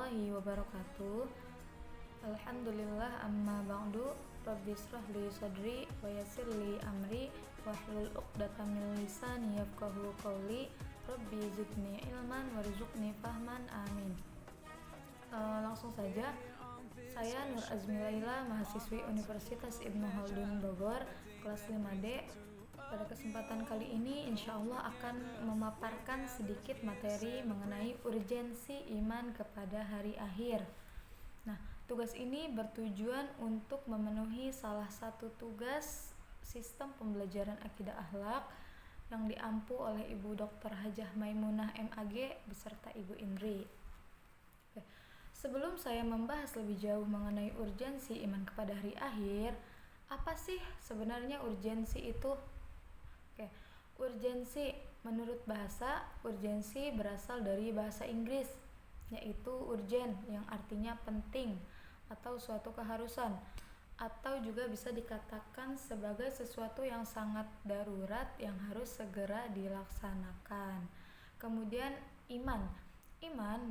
warahmatullahi wabarakatuh. Alhamdulillah amma ba'du. Rabbi israh li sadri wa yassir li amri wahlul 'uqdatam min lisani yafqahu qawli. Rabbi zidni ilman warzuqni fahman. Amin. Langsung saja. Saya Nur Azmi Laila, mahasiswi Universitas Ibnu Khaldun Bogor, kelas 5D. Pada kesempatan kali ini insya Allah akan memaparkan sedikit materi mengenai urgensi iman kepada hari akhir. Nah, tugas ini bertujuan untuk memenuhi salah satu tugas sistem pembelajaran akidah akhlak yang diampu oleh Ibu Dr. Hajah Maimunah MAG beserta Ibu Indri. Oke. Sebelum saya membahas lebih jauh mengenai urgensi iman kepada hari akhir, apa sih sebenarnya urgensi itu? Oke, urgensi menurut bahasa, urgensi berasal dari bahasa Inggris, yaitu urgent yang artinya penting atau suatu keharusan, atau juga bisa dikatakan sebagai sesuatu yang sangat darurat yang harus segera dilaksanakan. Kemudian iman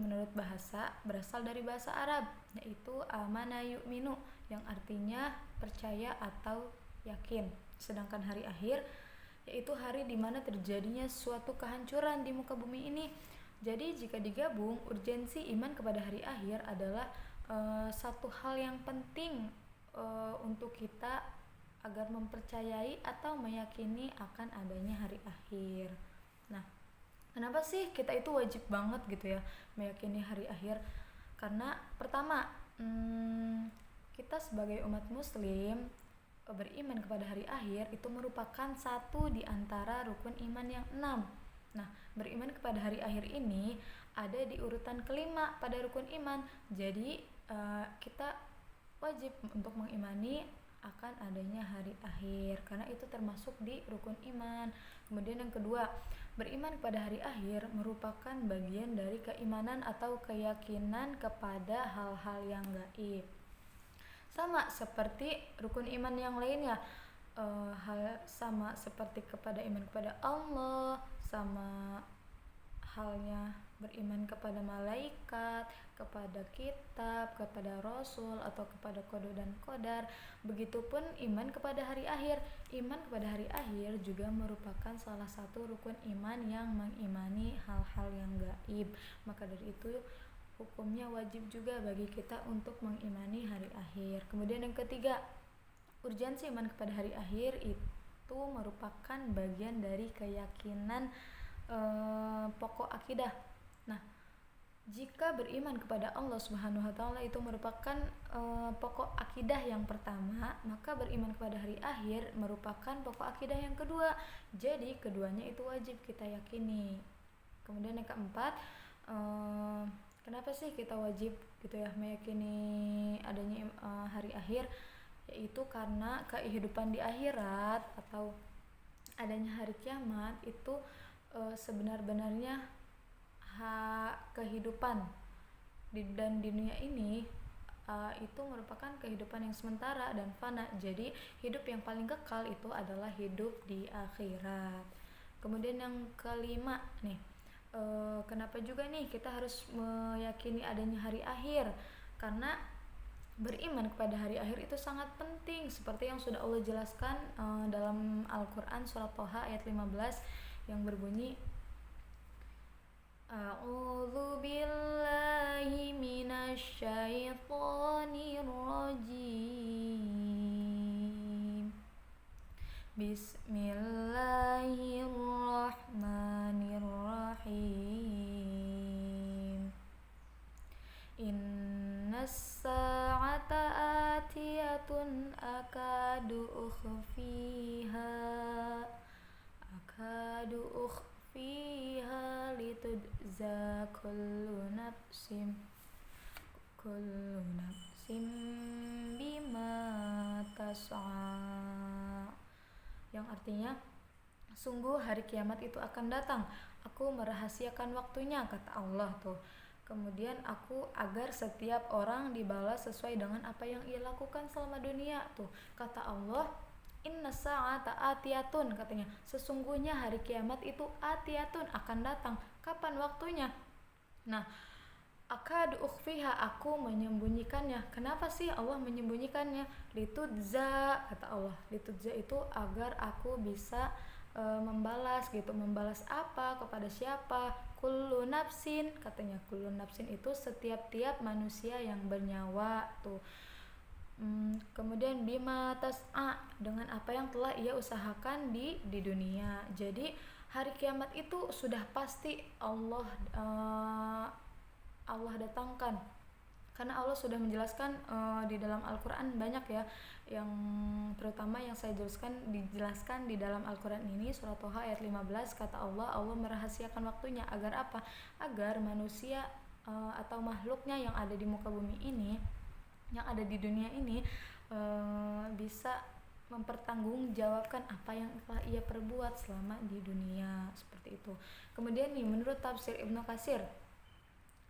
menurut bahasa berasal dari bahasa Arab, yaitu amana yu'minu yang artinya percaya atau yakin. Sedangkan hari akhir yaitu hari di mana terjadinya suatu kehancuran di muka bumi ini. Jadi jika digabung, urgensi iman kepada hari akhir adalah satu hal yang penting untuk kita agar mempercayai atau meyakini akan adanya hari akhir. Nah, kenapa sih kita itu wajib banget gitu ya meyakini hari akhir? Karena pertama, kita sebagai umat muslim beriman kepada hari akhir itu merupakan satu di antara rukun iman yang 6. Nah, beriman kepada hari akhir ini ada di urutan kelima pada rukun iman. Jadi kita wajib untuk mengimani akan adanya hari akhir karena itu termasuk di rukun iman. Kemudian yang kedua, beriman kepada hari akhir merupakan bagian dari keimanan atau keyakinan kepada hal-hal yang gaib. Sama seperti rukun iman yang lainnya, hal sama seperti kepada iman kepada Allah, sama halnya beriman kepada malaikat, kepada kitab, kepada rasul atau kepada qada dan qadar. Begitupun iman kepada hari akhir. Iman kepada hari akhir juga merupakan salah satu rukun iman yang mengimani hal-hal yang gaib. Maka dari itu hukumnya wajib juga bagi kita untuk mengimani hari akhir. Kemudian yang ketiga, urgensi iman kepada hari akhir itu merupakan bagian dari keyakinan pokok akidah. Nah, jika beriman kepada Allah Subhanahu wa taala itu merupakan pokok akidah yang pertama, maka beriman kepada hari akhir merupakan pokok akidah yang kedua. Jadi keduanya itu wajib kita yakini. Kemudian yang keempat, kenapa sih kita wajib gitu ya meyakini adanya hari akhir? Yaitu karena kehidupan di akhirat atau adanya hari kiamat itu sebenar-benarnya kehidupan dan di dunia ini itu merupakan kehidupan yang sementara dan fana. Jadi hidup yang paling kekal itu adalah hidup di akhirat. Kemudian yang kelima nih, kenapa juga nih kita harus meyakini adanya hari akhir? Karena beriman kepada hari akhir itu sangat penting seperti yang sudah Allah jelaskan dalam Al-Quran surat Toha ayat 15 yang berbunyi A'udzu billahi minasy syaithanir rajim. Bismillahirrahmanirrahim. Innas sa'ata atiyatun akadu ukhfiha litujza kullu nafsim bima tas'a, yang artinya sungguh hari kiamat itu akan datang, aku merahasiakan waktunya, kata Allah tuh. Kemudian aku agar setiap orang dibalas sesuai dengan apa yang ia lakukan selama dunia tuh, kata Allah. Inna sa'ata atiyatun, katanya sesungguhnya hari kiamat itu atiyatun akan datang. Kapan waktunya? Nah, akadu ukhfiha, aku menyembunyikannya. Kenapa sih Allah menyembunyikannya? Litudza, kata Allah. Litudza itu agar aku bisa membalas gitu. Membalas apa? Kepada siapa? Kullu nafsin, katanya. Kullu nafsin itu setiap-tiap manusia yang bernyawa tuh. Kemudian bima tas'a, dengan apa yang telah ia usahakan di dunia. Jadi hari kiamat itu sudah pasti Allah datangkan, karena Allah sudah menjelaskan di dalam Al-Quran banyak ya, yang terutama yang saya dijelaskan di dalam Al-Quran ini, surat Toha ayat 15, kata Allah merahasiakan waktunya agar apa? Agar manusia atau makhluknya yang ada di muka bumi ini, yang ada di dunia ini bisa mempertanggungjawabkan apa yang telah ia perbuat selama di dunia, seperti itu. Kemudian nih, menurut tafsir Ibnu Katsir,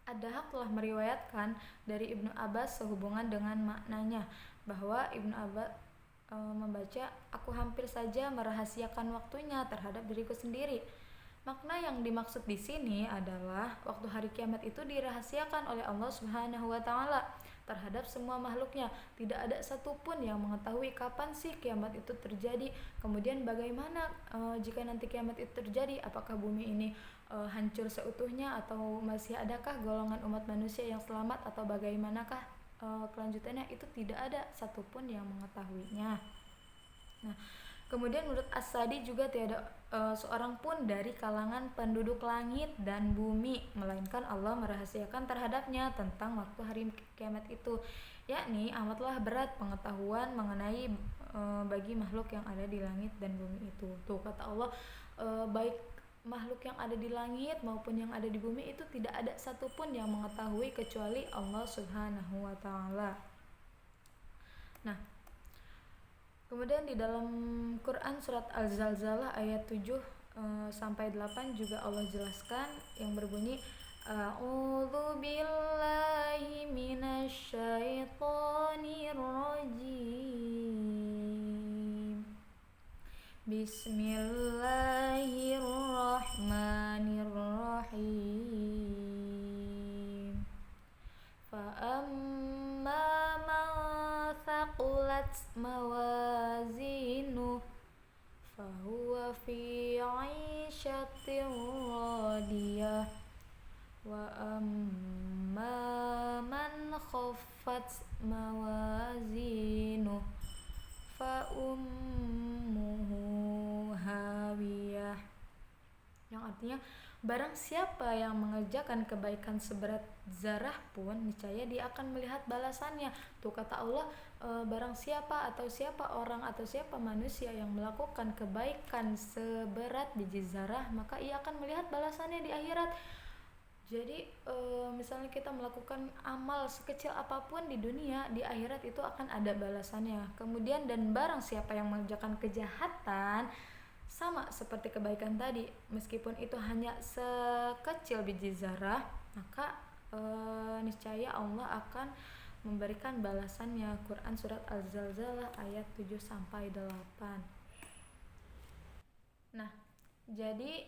Ad-Dahhak telah meriwayatkan dari Ibnu Abbas sehubungan dengan maknanya, bahwa Ibnu Abbas membaca, aku hampir saja merahasiakan waktunya terhadap diriku sendiri. Makna yang dimaksud di sini adalah waktu hari kiamat itu dirahasiakan oleh Allah Subhanahu wa taala terhadap semua makhluknya. Tidak ada satupun yang mengetahui kapan sih kiamat itu terjadi. Kemudian bagaimana jika nanti kiamat itu terjadi, apakah bumi ini hancur seutuhnya atau masih adakah golongan umat manusia yang selamat, atau bagaimanakah kelanjutannya, itu tidak ada satupun yang mengetahuinya. Nah, kemudian menurut As-Sadi juga tiada seorang pun dari kalangan penduduk langit dan bumi melainkan Allah merahasiakan terhadapnya tentang waktu hari kiamat itu, yakni amatlah berat pengetahuan mengenai bagi makhluk yang ada di langit dan bumi itu. Tuh kata Allah, baik makhluk yang ada di langit maupun yang ada di bumi itu tidak ada satupun yang mengetahui kecuali Allah Subhanahu wa taala. Nah, kemudian di dalam Quran surat Al-Zalzalah ayat 7 sampai 8 juga Allah jelaskan yang berbunyi, A'udzu billahi minasyaitonir rajim. Bismillahirrahmanirrahim. Fa'amma man thaqulat mawazinuh fahuwa fi 'ishatin radiyah wa amma man khaffat mawazinuh fa ummuhu hawiyah, yang artinya barang siapa yang mengerjakan kebaikan seberat zarah pun niscaya dia akan melihat balasannya. Tuh kata Allah, barang siapa atau siapa orang atau siapa manusia yang melakukan kebaikan seberat biji zarah, maka ia akan melihat balasannya di akhirat. Jadi misalnya kita melakukan amal sekecil apapun di dunia, di akhirat itu akan ada balasannya. Kemudian dan barang siapa yang mengerjakan kejahatan sama seperti kebaikan tadi, meskipun itu hanya sekecil biji zarah, maka niscaya Allah akan memberikan balasannya. Quran surat Al-Zalzalah ayat 7 sampai 8. Nah, jadi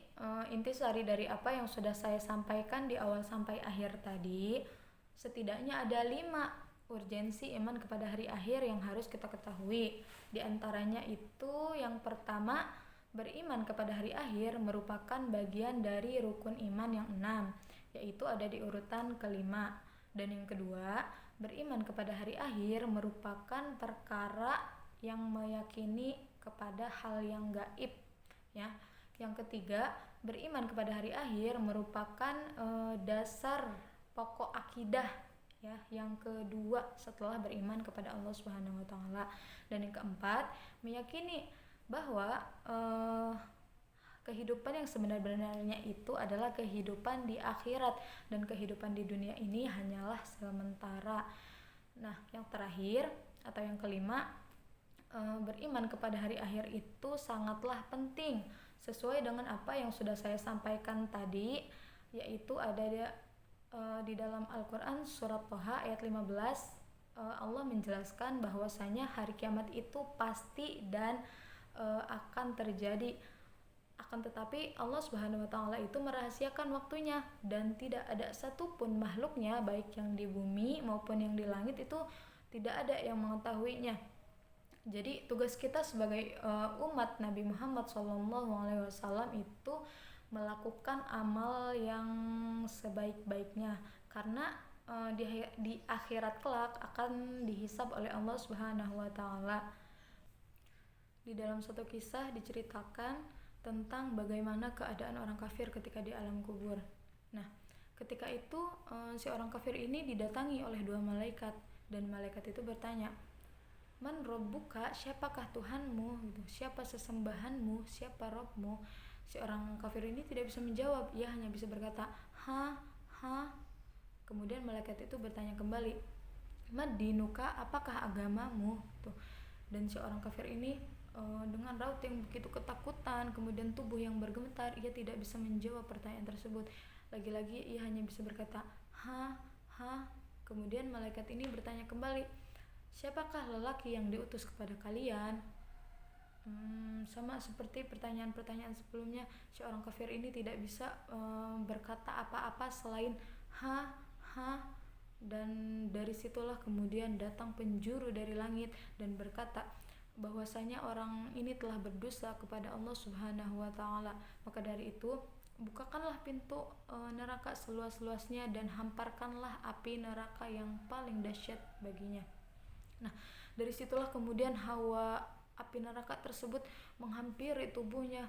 intisari dari apa yang sudah saya sampaikan di awal sampai akhir tadi, setidaknya ada 5 urgensi iman kepada hari akhir yang harus kita ketahui. Di antaranya itu yang pertama, beriman kepada hari akhir merupakan bagian dari rukun iman yang 6, yaitu ada di urutan kelima. Dan yang kedua, beriman kepada hari akhir merupakan perkara yang meyakini kepada hal yang gaib, ya. Yang ketiga, beriman kepada hari akhir merupakan dasar pokok akidah, ya, yang kedua setelah beriman kepada Allah Subhanahu wa taala. Dan yang keempat, meyakini bahwa kehidupan yang sebenarnya itu adalah kehidupan di akhirat, dan kehidupan di dunia ini hanyalah sementara. Nah, yang terakhir atau yang kelima, beriman kepada hari akhir itu sangatlah penting, sesuai dengan apa yang sudah saya sampaikan tadi, yaitu ada di dalam Al-Quran surat Toha ayat 15, Allah menjelaskan bahwasanya hari kiamat itu pasti dan akan terjadi. Akan tetapi Allah Subhanahu wa taala itu merahasiakan waktunya, dan tidak ada satupun makhluknya baik yang di bumi maupun yang di langit itu tidak ada yang mengetahuinya. Jadi tugas kita sebagai umat Nabi Muhammad SAW itu melakukan amal yang sebaik-baiknya, karena di akhirat kelak akan dihisab oleh Allah Subhanahu wa taala. Di dalam satu kisah diceritakan tentang bagaimana keadaan orang kafir ketika di alam kubur. Nah, ketika itu si orang kafir ini didatangi oleh dua malaikat, dan malaikat itu bertanya, "Man robbuka, siapakah Tuhanmu?" gitu. "Siapa sesembahanmu? Siapa Robmu?" Si orang kafir ini tidak bisa menjawab, ia hanya bisa berkata, "Ha, ha." Kemudian malaikat itu bertanya kembali, "Madinuka, apakah agamamu?" Tuh. Dan si orang kafir ini dengan raut yang begitu ketakutan, kemudian tubuh yang bergemetar, ia tidak bisa menjawab pertanyaan tersebut. Lagi-lagi ia hanya bisa berkata, "Ha, ha." Kemudian malaikat ini bertanya kembali, "Siapakah lelaki yang diutus kepada kalian?" Sama seperti pertanyaan-pertanyaan sebelumnya, si orang kafir ini tidak bisa berkata apa-apa selain ha, ha. Dan dari situlah kemudian datang penjuru dari langit dan berkata bahwasanya orang ini telah berdosa kepada Allah Subhanahu wa taala. Maka dari itu, bukakanlah pintu neraka seluas-luasnya dan hamparkanlah api neraka yang paling dahsyat baginya. Nah, dari situlah kemudian hawa api neraka tersebut menghampiri tubuhnya.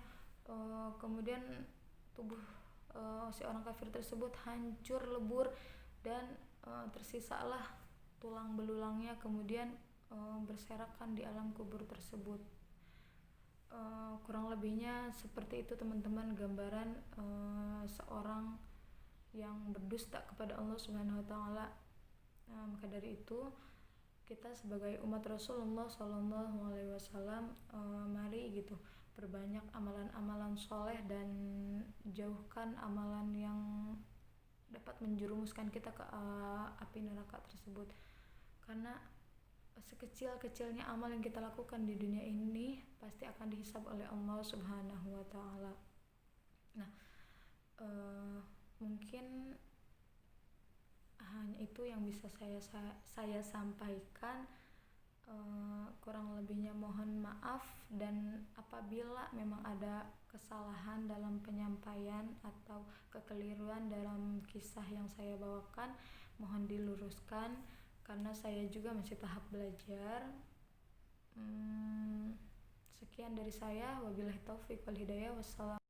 Kemudian tubuh si orang kafir tersebut hancur lebur, dan tersisalah tulang belulangnya kemudian berserakan di alam kubur tersebut. Kurang lebihnya seperti itu teman-teman, gambaran seorang yang berdusta kepada Allah Subhanahu wa taala. Maka dari itu, kita sebagai umat Rasulullah SAW, mari gitu perbanyak amalan-amalan soleh dan jauhkan amalan yang dapat menjerumuskan kita ke api neraka tersebut. Karena sekecil-kecilnya amal yang kita lakukan di dunia ini pasti akan dihisab oleh Allah Subhanahu wa taala. Nah, mungkin hanya itu yang bisa saya sampaikan. Kurang lebihnya mohon maaf, dan apabila memang ada kesalahan dalam penyampaian atau kekeliruan dalam kisah yang saya bawakan, mohon diluruskan karena saya juga masih tahap belajar. Sekian dari saya, wabillahi taufiq wal hidayah, wassalam.